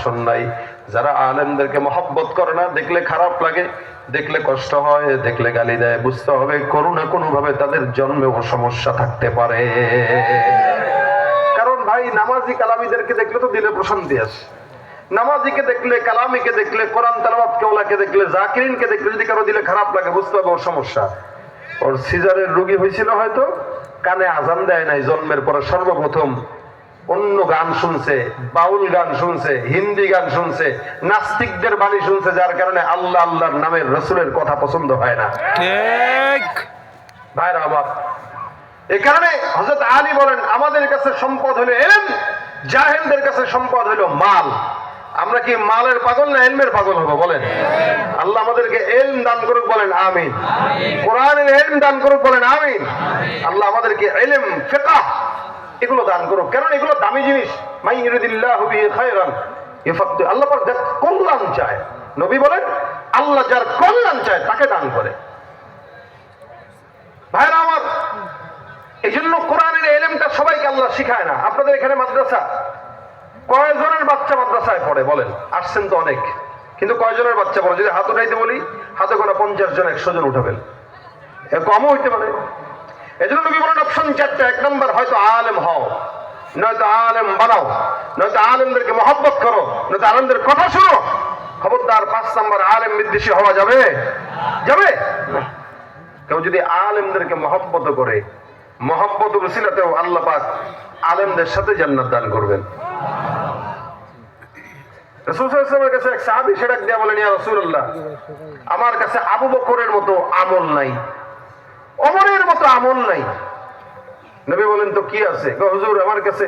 আসন নাই। যারা আলেমদেরকে মহব্বত করে না, দেখলে খারাপ লাগে, দেখলে কষ্ট হয়, দেখলে গালি দেয়, বুঝতে হবে কোনো না কোনো ভাবে তাদের জন্মেও সমস্যা থাকতে পারে। কারণ ভাই নামাজি কালামিদেরকে দেখলে তো দিলে প্রশান্তি আসে। নামাজিকে দেখলে, কালামিকে দেখলে, কোরআন তেলাওয়াত কেওলাকে দেখলে, জাকিরিনকে দেখলে যদি কারো দিলে খারাপ লাগে, বুঝতে হবে ওর সমস্যা। ওর সিজারের রোগী হয়েছিল, হয়তো কানে আজান দেয় নাই, জন্মের পরে সর্বপ্রথম অন্য গান শুনছে, বাউল গান শুনছে, হিন্দি গান শুনছে, নাস্তিকদের বাণী শুনছে, যার কারণে আল্লাহ আল্লাহর নামের রসুলের কথা পছন্দ হয় না। ঠিক ভাইরা আমার, এই কারণে হযরত আলী বলেন আমাদের কাছে সম্পদ হলো ইলম, জাহেলদের কাছে সম্পদ হলো মাল। আমরা কি মালের পাগল না ইলমের পাগল হব বলেন? আল্লাহ আমাদেরকে ইলম দান করুক, বলেন আমিন। কোরআনের ইলম দান করুক, বলেন আমিন। আল্লাহ আমাদেরকে ইলম, ফিকহ এগুলো দান করুক, কারণ এগুলো দামি জিনিস। মাই ইউরিদিল্লাহু বিহি খায়রান ইফাক্তু, আল্লাহ পাক যার কল্যাণ চায়, নবী বলেন আল্লাহ যার কল্যাণ চায় তাকে দান করে। ভাইরা আমার, এই জন্য কোরআনের ইলমটা সবাইকে আল্লাহ শিখায় না। আপনাদের এখানে মাদ্রাসা, কয়জনের বাচ্চা মাদ্রাসায় পড়ে বলেন? আসছেন তো অনেক, কিন্তু কয়জনের বাচ্চা পড়ে? যদি হাত উঠাইতে বলি, হাতে গোনা 50 জন 100 জন উঠাবেন, এর কমও হইতে পারে। এই জন্য নবী বলেন অপশন 4টা। 1 নম্বর, হয়তো আলেম হও, নয়তো আলেম বানাও, নয়তো আলেমদেরকে মহব্বত করো, নয়তো আলেমদের কথা শোনো। খবরদার 5 নম্বর, আলেম বিদ্বেষী হওয়া যাবে? যাবে না। কেউ যদি আলেমদেরকে মহব্বত করে, মহব্বত ওসিলাতেও আল্লাহ পাক আলেমদের সাথে জান্নাত দান করবেন। রাসূল সাল্লাল্লাহু আলাইহি ওয়াসাল্লামের কাছে এক সাহাবী সেটা দিয়ে বলেন, ইয়া রাসূলুল্লাহ, আমার কাছে আবু বকরের মতো আমল নাই, ওমরের মতো আমল নাই। নবী বলেন তো কি আছে? হুজুর আমার কাছে